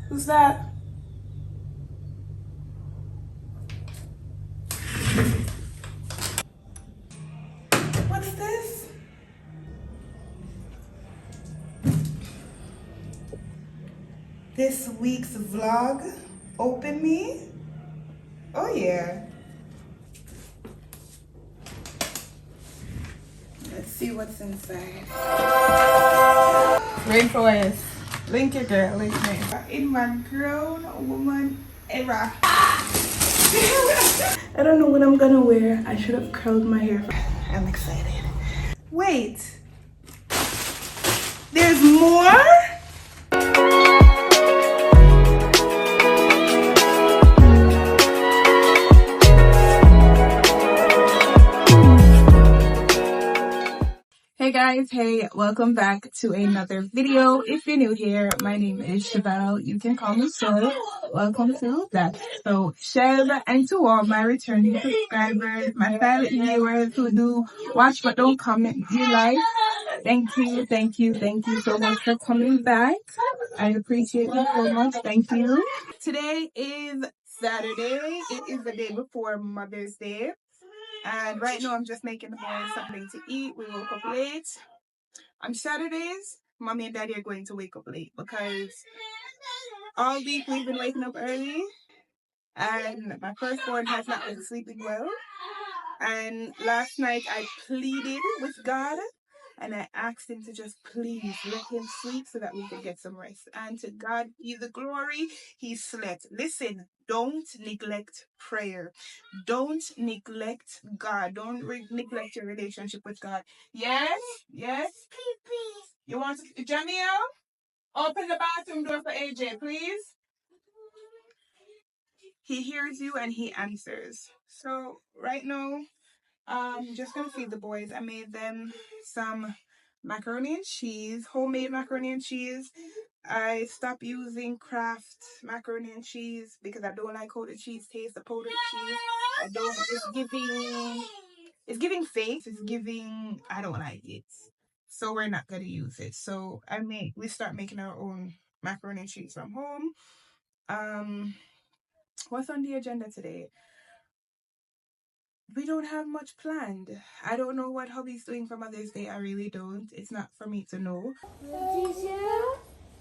Who's that? What's this? This week's vlog. Open me. Oh yeah. Let's see what's inside. Rainforest. Link your girl, link me. In my grown woman era. I don't know what I'm gonna wear. I should have curled my hair. I'm excited. Wait. There's more? Hey guys, hey, welcome back to another video. If you're new here, my name is Chevelle. You can call me Chev. Welcome to that. So Chev, and to all my returning subscribers, my silent viewers who do watch but don't comment, do like. Thank you so much for coming back. I appreciate you so much. Thank you. Today is Saturday. It is the day before Mother's Day. And right now I'm just making the boys something to eat. We woke up late. On Saturdays, mommy and daddy are going to wake up late because all week we've been waking up early and my firstborn has not been sleeping well. And last night I pleaded with God and I asked him to just please let him sleep so that we can get some rest. And to God be the glory, he slept. Listen, don't neglect prayer. Don't neglect God. Don't neglect your relationship with God. Yes? Yes? Please. You want to... Jamil, open the bathroom door for AJ, please. He hears you and he answers. So right now, I'm just gonna feed the boys. I made them some macaroni and cheese, homemade macaroni and cheese. I stopped using Kraft macaroni and cheese because I don't like how the cheese tastes, the powdered cheese. I don't, it's giving fake, it's giving, I don't like it. So we're not gonna use it. So we start making our own macaroni and cheese from home. What's on the agenda today? We don't have much planned. I don't know what hubby's doing for Mother's Day. I really don't. It's not for me to know. Jesus.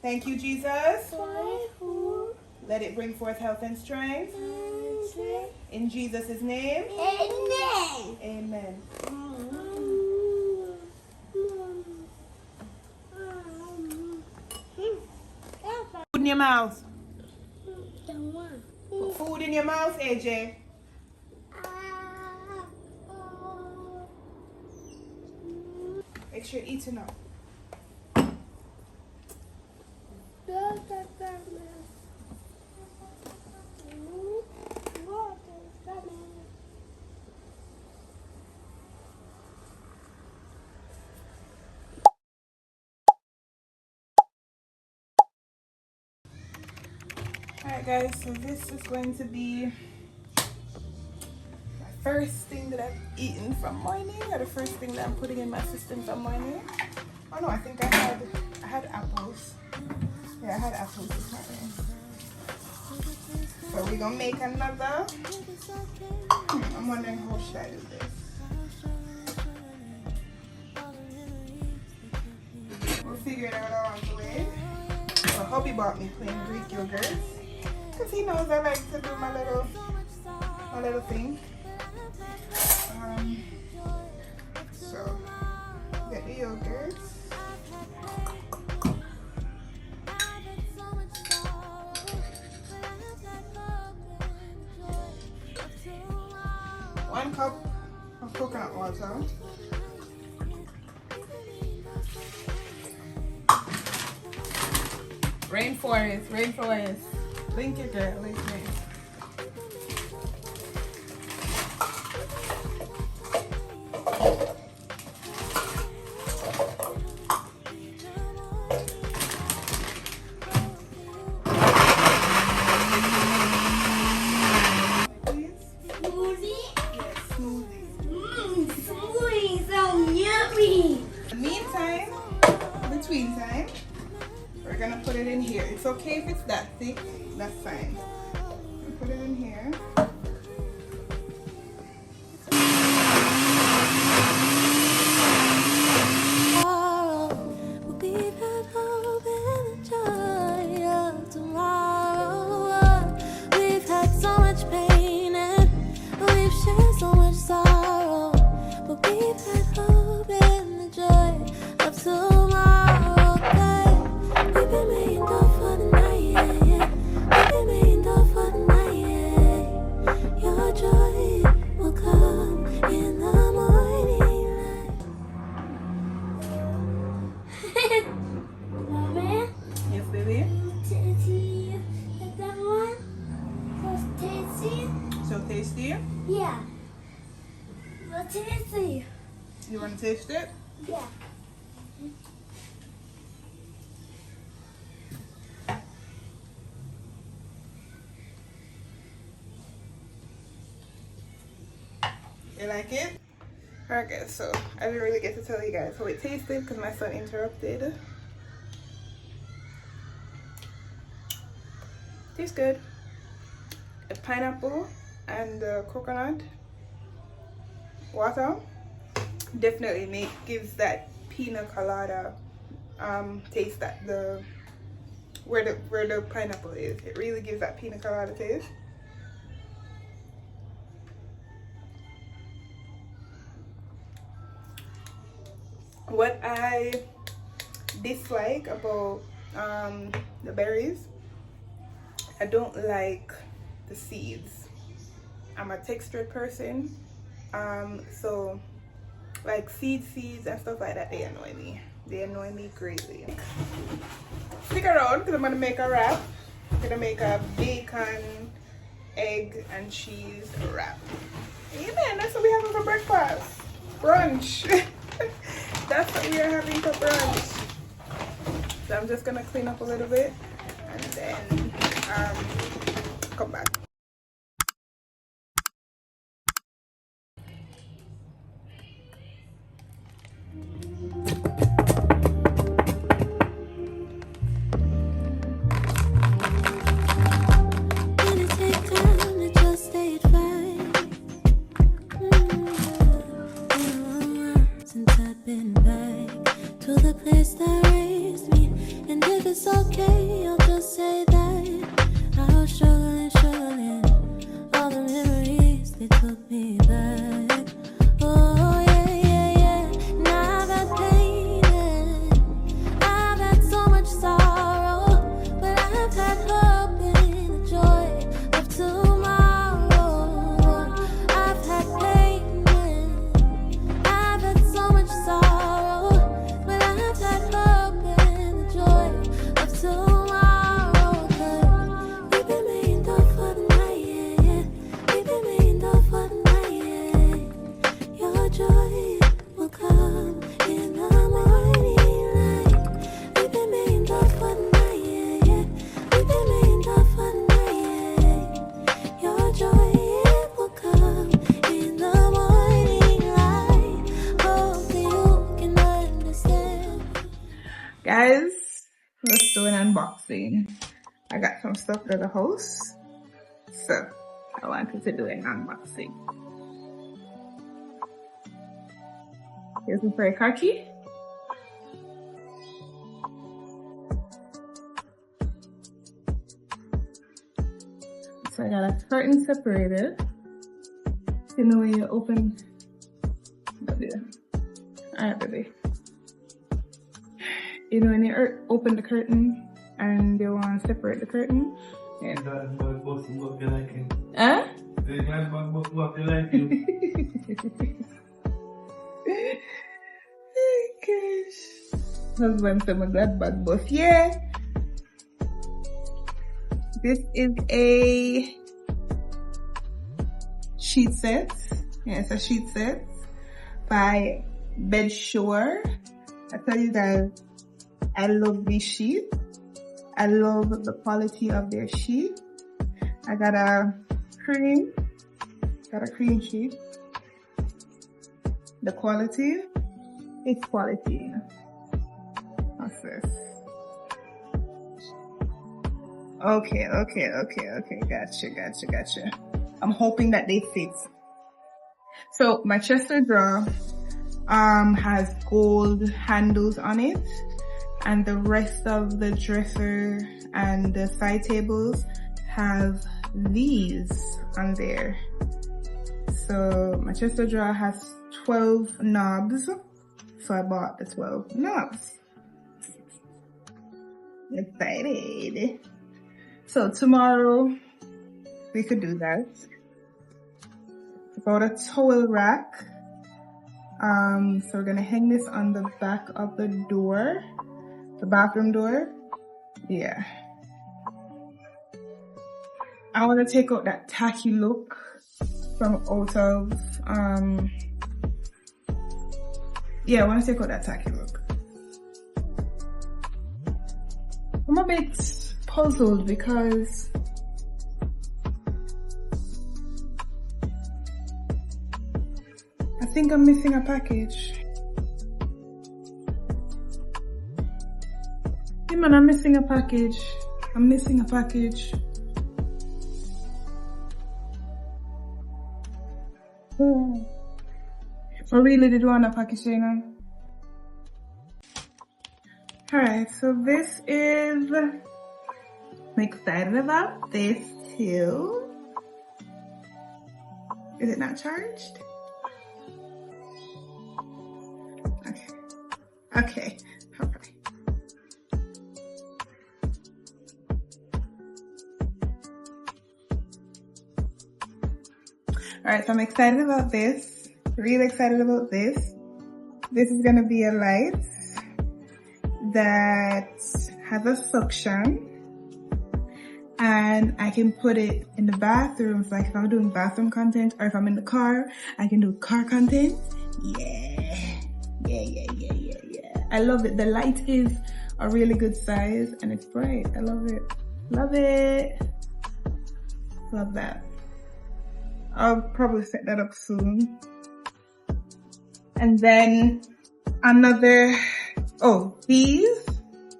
Thank you, Jesus. Let it bring forth health and strength. In Jesus' name. Amen. Amen. Food in your mouth. Put food in your mouth, AJ. Make sure you eat enough. Alright guys, so this is going to be my first thing that I've eaten from morning, or the first thing that I'm putting in my system from morning. Oh no, I think I had apples. Yeah, I had apples this morning. So we're gonna make another. I'm wondering how should I do this. We'll figure it out along the way. So hubby bought me plain Greek yogurt because he knows I like to do my little thing. So get the yogurt. One cup of coconut water. Rainforest. Link your girl, link me. Between time, We're gonna put it in here. It's okay if it's that thick, that's fine. Put it in here. So tasty? Yeah. Well, tasty. You want to taste it? Yeah. You like it? Okay, so I didn't really get to tell you guys how it tasted because my son interrupted. Tastes good. The pineapple and the coconut water definitely gives that pina colada taste that where the pineapple is. It really gives that pina colada taste. What I dislike about the berries, I don't like the seeds. I'm a textured person, so like seeds and stuff like that, they annoy me. They annoy me greatly. Stick around because I'm gonna make a wrap. I'm gonna make a bacon, egg, and cheese wrap. Amen. That's what we're having for breakfast. Brunch. That's what we are having for brunch. So I'm just gonna clean up a little bit and then come back. Guys, let's do an unboxing. I got some stuff to the house, so I wanted to do an unboxing. Here's my fairy car key. So I got a curtain separated. You know when you open alright, baby. You know when you open the curtain and you want to separate the curtain? Yeah. Huh? Oh gosh. Husband said my glad bag bus. Yeah. This is a sheet set. Yeah, it's a sheet set by Bedshore. I tell you guys, I love these sheets. I love the quality of their sheet. I got a cream sheet. The quality, it's quality. What's this? Okay. Gotcha. I'm hoping that they fit. So my chest drawer has gold handles on it, and the rest of the dresser and the side tables have these on there. So my chest drawer has 12 knobs, so I bought the 12 knobs. Excited. So tomorrow we could do that. About a towel rack. So we're gonna hang this on the back of the door, the bathroom door. Yeah. I want to take out that tacky look from out of, yeah, I want to take out that tacky look. I'm a bit puzzled because I think I'm missing a package. Hey man, I'm missing a package. Oh. I really did want a package, you know. Alright, so this is, I'm excited about this too. Is it not charged? Okay. Alright. Alright, so I'm excited about this. Really excited about this. This is gonna be a light that has a suction, and I can put it in the bathroom. So like if I'm doing bathroom content, or if I'm in the car, I can do car content. Yeah. I love it. The light is a really good size and it's bright. I love it. Love that. I'll probably set that up soon. And then another, these,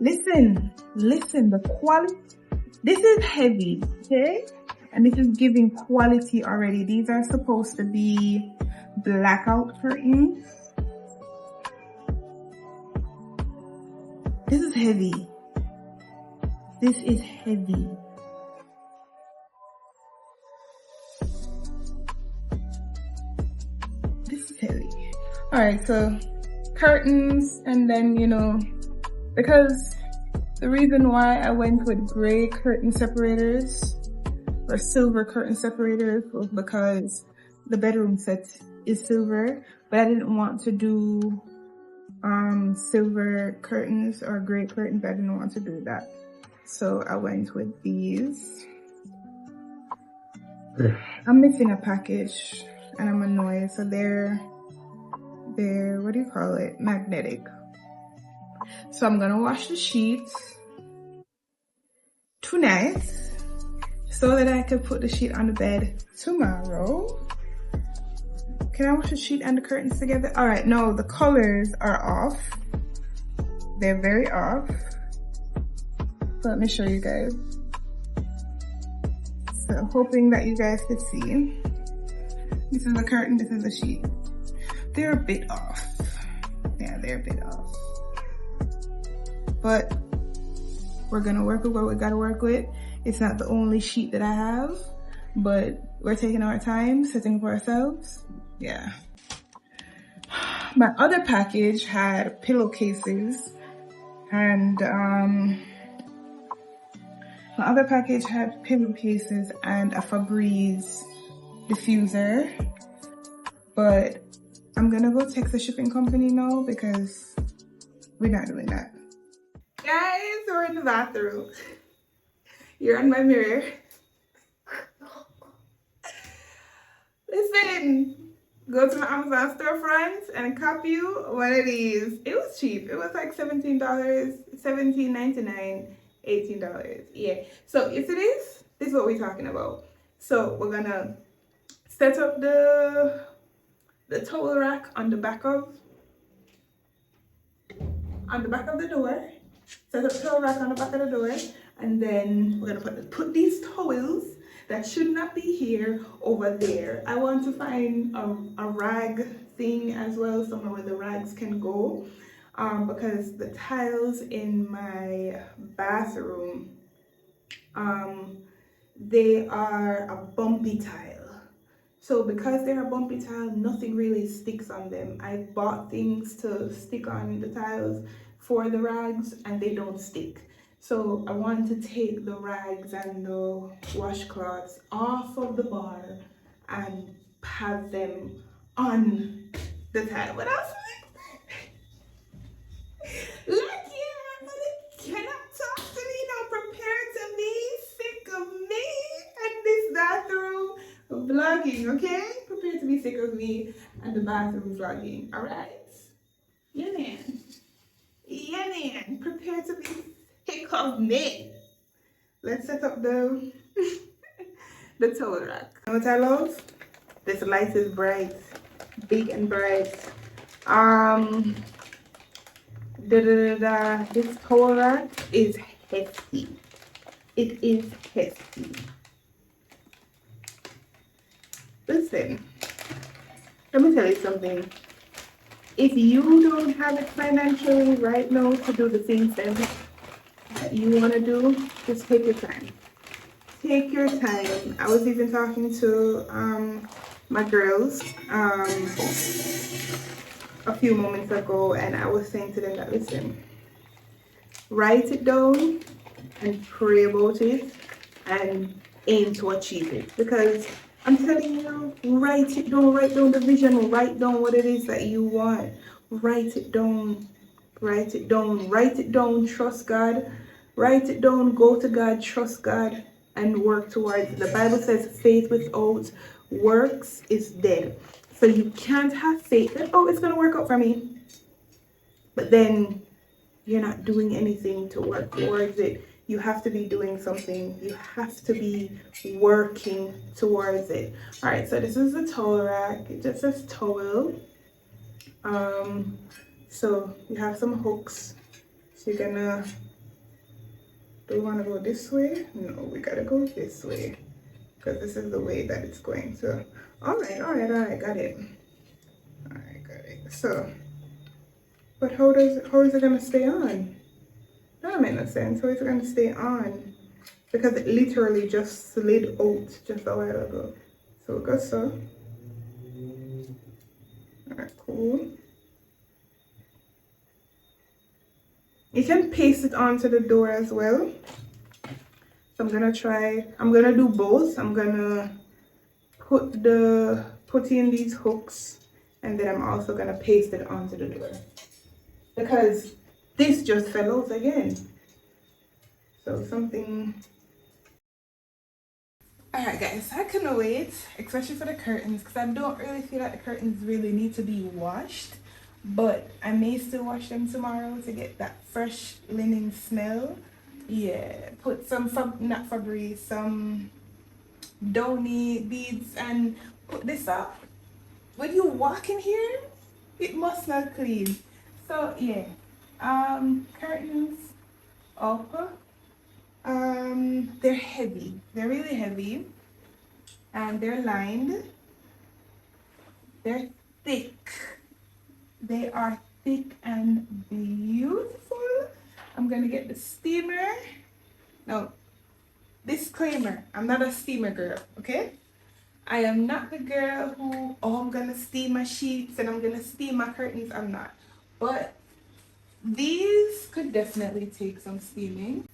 listen, the quality, this is heavy, okay? And this is giving quality already. These are supposed to be blackout curtains. This is heavy. Alright, so curtains, and then, you know, because the reason why I went with gray curtain separators or silver curtain separators was because the bedroom set is silver, but I didn't want to do silver curtains or gray curtains. I didn't want to do that. So I went with these. I'm missing a package and I'm annoyed. So they're, what do you call it? Magnetic. So I'm gonna wash the sheets tonight so that I can put the sheet on the bed tomorrow. Can I wash the sheet and the curtains together? All right, no, the colors are off. They're very off. So let me show you guys. So hoping that you guys can see. This is the curtain, this is the sheet. They're a bit off. Yeah, they're a bit off. But we're gonna work with what we gotta work with. It's not the only sheet that I have, but we're taking our time, setting for ourselves. Yeah. My other package had pillowcases, and my other package had pillowcases and a Febreze diffuser, but I'm gonna go text the shipping company now because we're not doing that. Guys, we're in the bathroom. You're on my mirror. Listen, go to the Amazon storefront and copy you one of these. It was cheap. It was like $17, $17.99, $18. Yeah. So if it is, this is what we're talking about. So we're gonna set up the towel rack on the back of the door. set up the towel rack on the back of the door, and then we're gonna put these towels that should not be here over there. I want to find a rag thing as well, somewhere where the rags can go, because the tiles in my bathroom, they are a bumpy tile. So because they're a bumpy tile, nothing really sticks on them. I bought things to stick on the tiles for the rags and they don't stick. So I want to take the rags and the washcloths off of the bar and have them on the tile. What else? Look here, you cannot talk to me. Don't prepare to be sick of me and this bathroom vlogging, okay? Prepare to be sick of me and the bathroom vlogging, alright? Yeah, man. Yeah, man. Prepare to be sick of me. Let's set up the the towel rack. You know what I love? This light is bright, big and bright. This towel rack is hefty. It is hefty. Listen, let me tell you something. If you don't have it financially right now to do the things that you want to do, just take your time. Take your time. I was even talking to my girls a few moments ago, and I was saying to them that, listen, write it down and pray about it and aim to achieve it. Because I'm telling you, write it down, write down the vision, write down what it is that you want. Write it down, write it down, write it down, trust God. Write it down, go to God, trust God, and work towards it. The Bible says faith without works is dead. So you can't have faith that, oh, it's going to work out for me. But then you're not doing anything to work towards it. You have to be doing something. You have to be working towards it. All right, so this is the towel rack. It just says towel. So you have some hooks. So you're gonna, do we want to go this way? No, we gotta go this way because this is the way that it's going to. All right, got it. All right, got it. So, but how is it gonna stay on? That makes no sense. How is it gonna stay on? Because it literally just slid out just a while ago. So it goes so. Alright, cool. You can paste it onto the door as well. So I'm gonna do both. I'm gonna put in these hooks, and then I'm also gonna paste it onto the door. Because this just fell out again. So something. Alright guys, I couldn't wait, especially for the curtains, because I don't really feel like the curtains really need to be washed, but I may still wash them tomorrow to get that fresh linen smell. Yeah, put some not Febreze, some Downy beads, and put this up. When you walk in here, it must smell clean. So yeah, curtains up. They're heavy. They're really heavy. And they're lined. They're thick. They are thick and beautiful. I'm gonna get the steamer. No, disclaimer, I'm not a steamer girl, okay? I am not the girl who, oh, I'm gonna steam my sheets and I'm gonna steam my curtains. I'm not. But these could definitely take some steaming.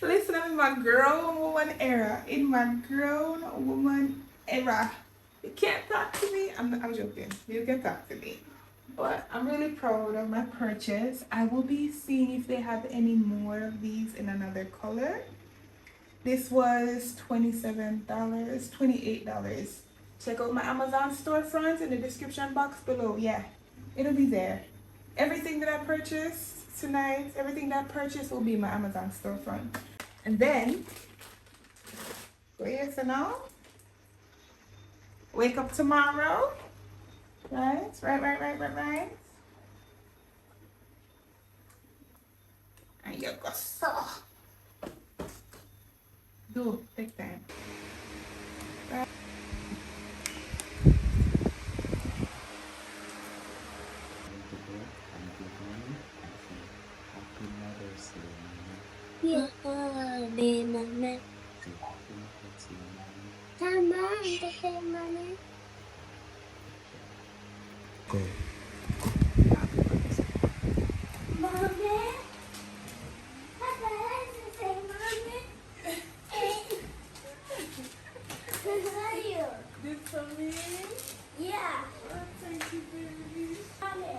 Listen, I'm in my grown woman era. In my grown woman era. You can't talk to me. I'm joking. You can talk to me. But I'm really proud of my purchase. I will be seeing if they have any more of these in another color. This was $27, $28. Check out my Amazon storefront in the description box below. Yeah, it'll be there. Everything that I purchased tonight, everything that I purchased will be in my Amazon storefront. And then, wait for now. Wake up tomorrow. Right. you go so. Do take time. Happy Mother's Day, Mommy. Yeah, be mommy. Say Happy Mother's Day, Mommy. Come on, okay, mommy. Go. Mommy. Papa, let's say mommy. How are you? This for me. Yeah. Oh, thank you, baby. Mommy.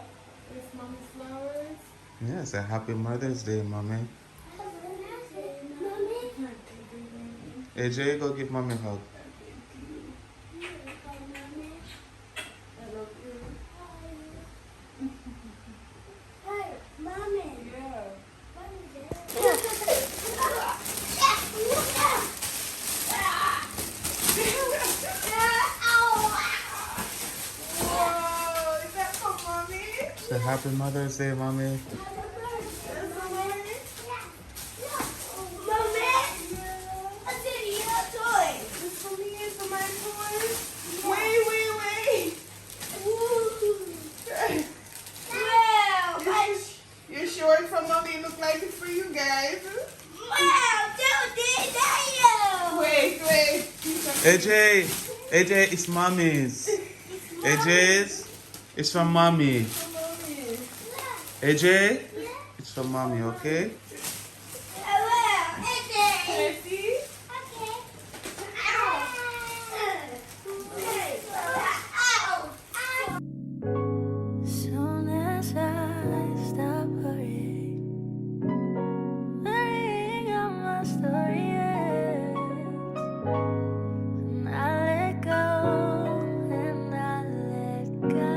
It's mommy's flowers. Yeah, say Happy Mother's Day, Mommy. Mommy. AJ, go give Mommy a hug. I love you. Hey, mommy. Yeah. Whoa, is that for mommy? Say Happy Mother's Day, Mommy. That's for mommy? This for me is for my toys. Wait. You sure it's for mommy? It look like it's for you guys. Wait. AJ, it's Mommy's. AJ's, it's from Mommy. For mommy. AJ, it's from Mommy, okay? Can I see? Soon as I stop worrying on my story ends, and I let go, and I let go.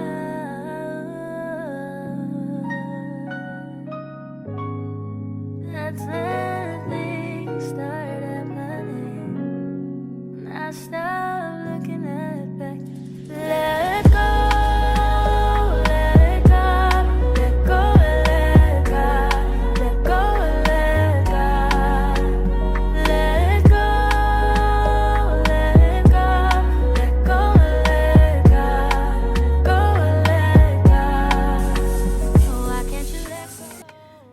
That's when things start happening, and I stop looking at back. Let go.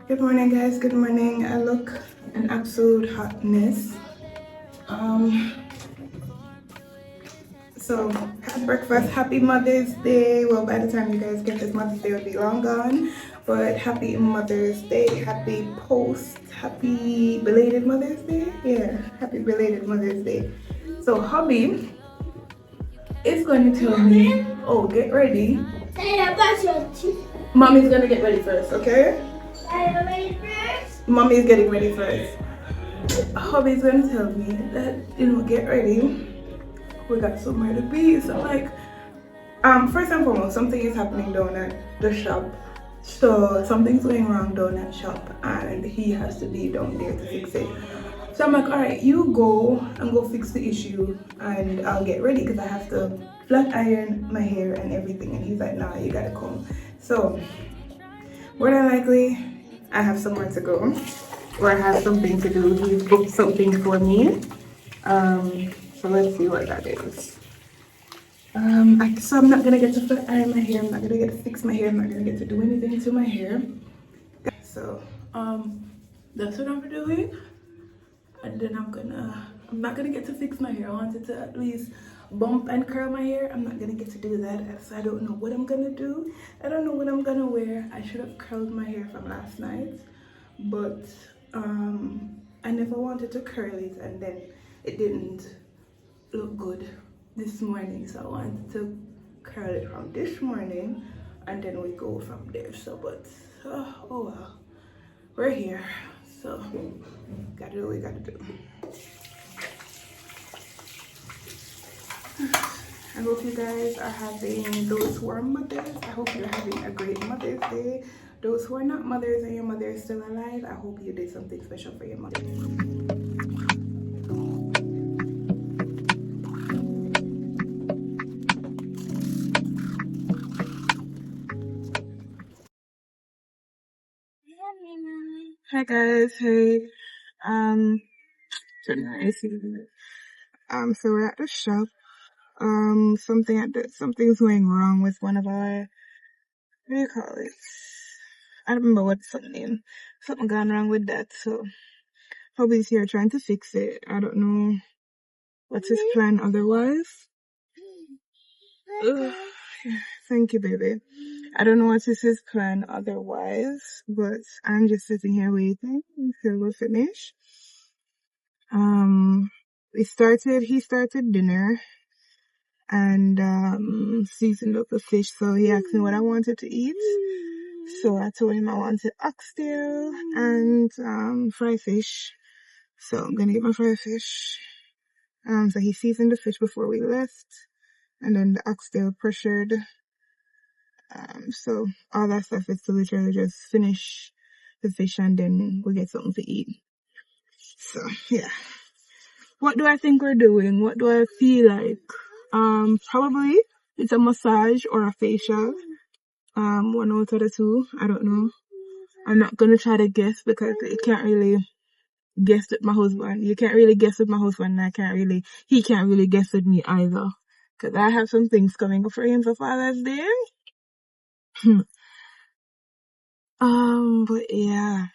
Good morning, guys. Good morning. I look an absolute hot mess. So had breakfast. Happy Mother's Day. Well, by the time you guys get this, Mother's Day will be long gone. But happy Mother's Day. Happy happy belated Mother's Day. Yeah, happy belated Mother's Day. So hubby is going to tell me, oh, get ready. Mommy's gonna get ready first, okay? Mommy's getting ready first. Hubby's gonna tell me that, get ready. We got somewhere to be. So like, first and foremost, something is happening down at the shop. So something's going wrong down at shop and he has to be down there to fix it. So I'm like, all right, you go and go fix the issue and I'll get ready because I have to flat iron my hair and everything. And he's like, nah, you gotta come. So more than likely, I have somewhere to go or I have something to do. He's booked something for me. So let's see what that is. So I'm not gonna get to flat iron my hair. I'm not gonna get to fix my hair. I'm not gonna get to do anything to my hair. So that's what I'm doing. And then I'm not gonna get to fix my hair. I wanted to at least bump and curl my hair. I'm not gonna get to do that. So I don't know what I'm gonna do. I don't know what I'm gonna wear. I should have curled my hair from last night, but I never wanted to curl it and then it didn't look good this morning. So I wanted to curl it from this morning and then we go from there. So but oh well, we're here. So gotta do what we gotta do. I hope you guys are having, those who are mothers, I hope you're having a great Mother's Day. Those who are not mothers and your mother is still alive, I hope you did something special for your mother. Hi guys, hey. Turn the AC. So we're at the shop. Something's going wrong with one of our, what do you call it? I don't remember what's the name. Something gone wrong with that, so Hobby's here trying to fix it. I don't know what's his plan otherwise. Ugh. Thank you, baby. I don't know what is his plan otherwise, but I'm just sitting here waiting until we're finished. He started dinner and seasoned up the fish, so he asked me what I wanted to eat. So I told him I wanted oxtail and fried fish. So I'm gonna get my fried fish. So he seasoned the fish before we left, and then the oxtail pressured. So all that stuff is to literally just finish the fish and then we get something to eat. So yeah. What do I think we're doing? What do I feel like? Probably it's a massage or a facial. One out of the two. I don't know. I'm not gonna try to guess because you can't really guess with my husband. You can't really guess with my husband, and he can't really guess with me either. Cause I have some things coming up for him for Father's Day. But yeah.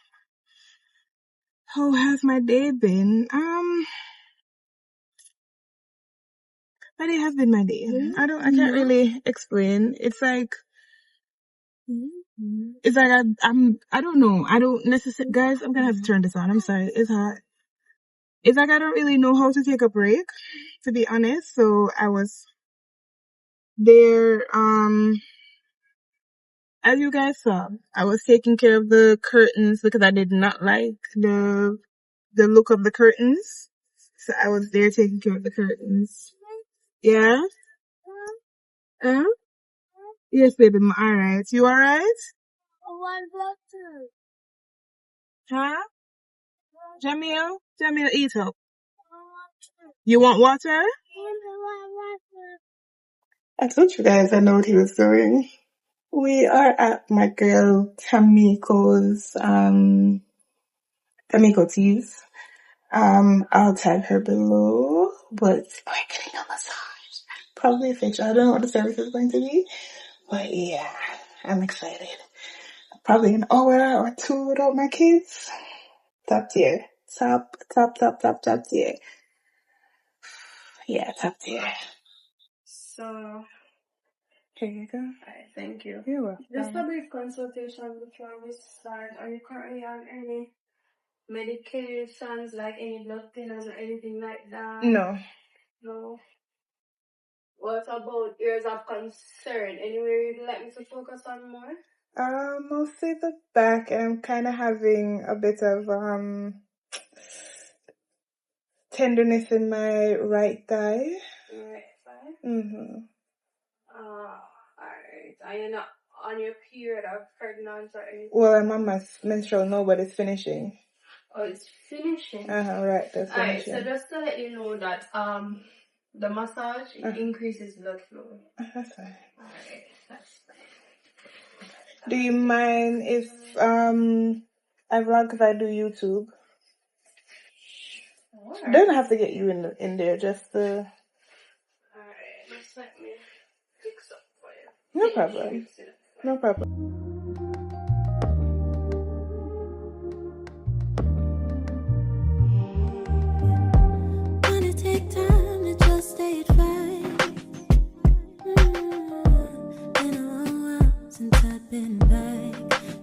How has my day been? My day has been my day. I can't really explain. It's like I don't know. I don't necessarily, guys, I'm gonna have to turn this on. I'm sorry. It's hot. It's like I don't really know how to take a break, to be honest. So I was there, as you guys saw, I was taking care of the curtains because I did not like the look of the curtains. So I was there taking care of the curtains. Yeah? Yes, baby, I'm alright. You alright? Huh? Jamil, eat up. You want water? I told you guys I know what he was doing. We are at my girl Tamiko's, Tamiko Teas. I'll tag her below, but we're getting a massage. Probably a facial. I don't know what the service is going to be, but yeah, I'm excited. Probably an hour or two without my kids. Top tier. Top tier. Yeah, top tier. So, here you go. Alright, thank you. You're welcome. Just a brief consultation before we start. Are you currently on any medications, like any blood thinners or anything like that? No. No. What about areas of concern? Anywhere you'd like me to focus on more? Mostly the back, and I'm kind of having a bit of tenderness in my right thigh. Right, fine. Mm-hmm. Alright. Are you not on your period or pregnant or anything? Well, I'm on my menstrual now, but it's finishing. Oh, it's finishing? Right, that's finishing. Alright, so just to let you know that the massage increases blood flow. That's fine. Alright, that's fine. Do you mind if I vlog if I do YouTube? Alright. Doesn't have to get you in there, just Alright, just let me fix up for you. No problem. No problem. Wanna take time to just stay right. Been a long while since I've been back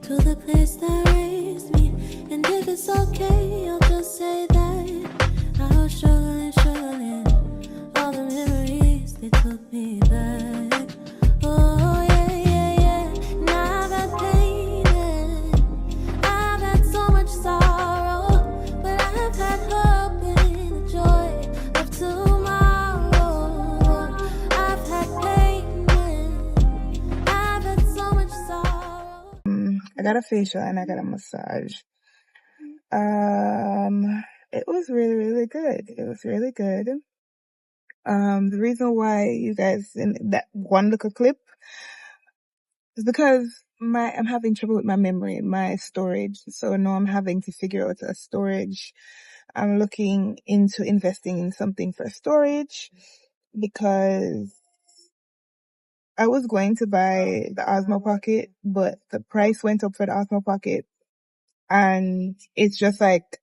to the place that raised me. And if it's okay, I'll just say that I was struggling. All the memories, they took me back. Oh yeah. Now I've had pain and I've had so much sorrow, but I've had hope and the joy of tomorrow. I've had pain and I've had so much sorrow. I got a facial and I got a massage. It was really, really good. It was really good. The reason why you guys in that one little clip is because I'm having trouble with my memory, my storage. So now I'm having to figure out a storage. I'm looking into investing in something for storage because I was going to buy the Osmo Pocket, but the price went up for the Osmo Pocket, and it's just like,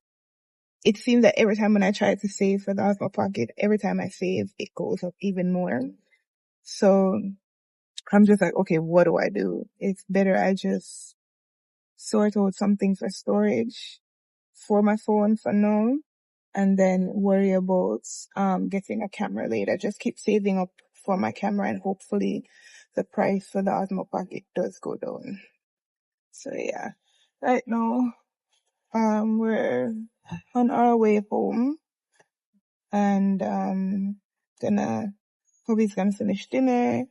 it seems that every time when I try to save for the Osmo Pocket, every time I save, it goes up even more. So I'm just like, okay, what do I do? It's better I just sort out something for storage for my phone for now, and then worry about getting a camera later. Just keep saving up for my camera, and hopefully the price for the Osmo Pocket does go down. So yeah, right now we're on our way home, and Hobby's gonna finish dinner,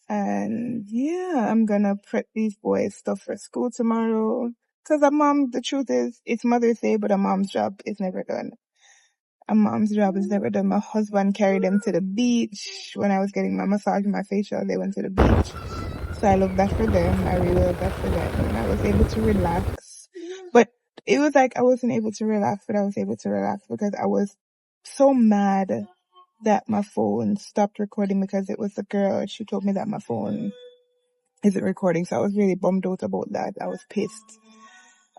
and yeah, I'm gonna prep these boys stuff for school tomorrow. Cause the truth is, it's Mother's Day, but a mom's job is never done. A mom's job is never done. My husband carried them to the beach. When I was getting my massage and my facial, they went to the beach. So I love that for them. I really love that for them. And I was able to relax. But it was like I wasn't able to relax, but I was able to relax because I was so mad that my phone stopped recording because it was the girl. She told me that my phone isn't recording. So I was really bummed out about that. I was pissed.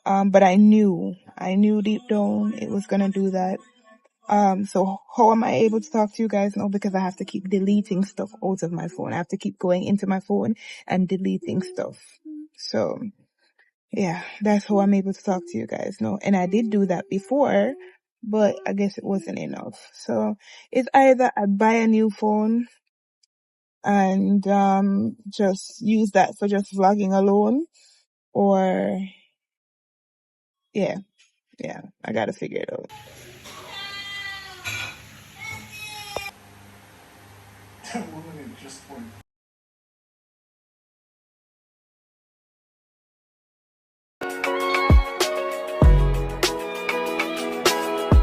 But I knew deep down it was gonna do that. So how am I able to talk to you guys now? Because I have to keep deleting stuff out of my phone. I have to keep going into my phone and deleting stuff. So yeah, that's how I'm able to talk to you guys now. And I did do that before, but I guess it wasn't enough. So it's either I buy a new phone and just use that for just vlogging alone, or yeah, I gotta figure it out.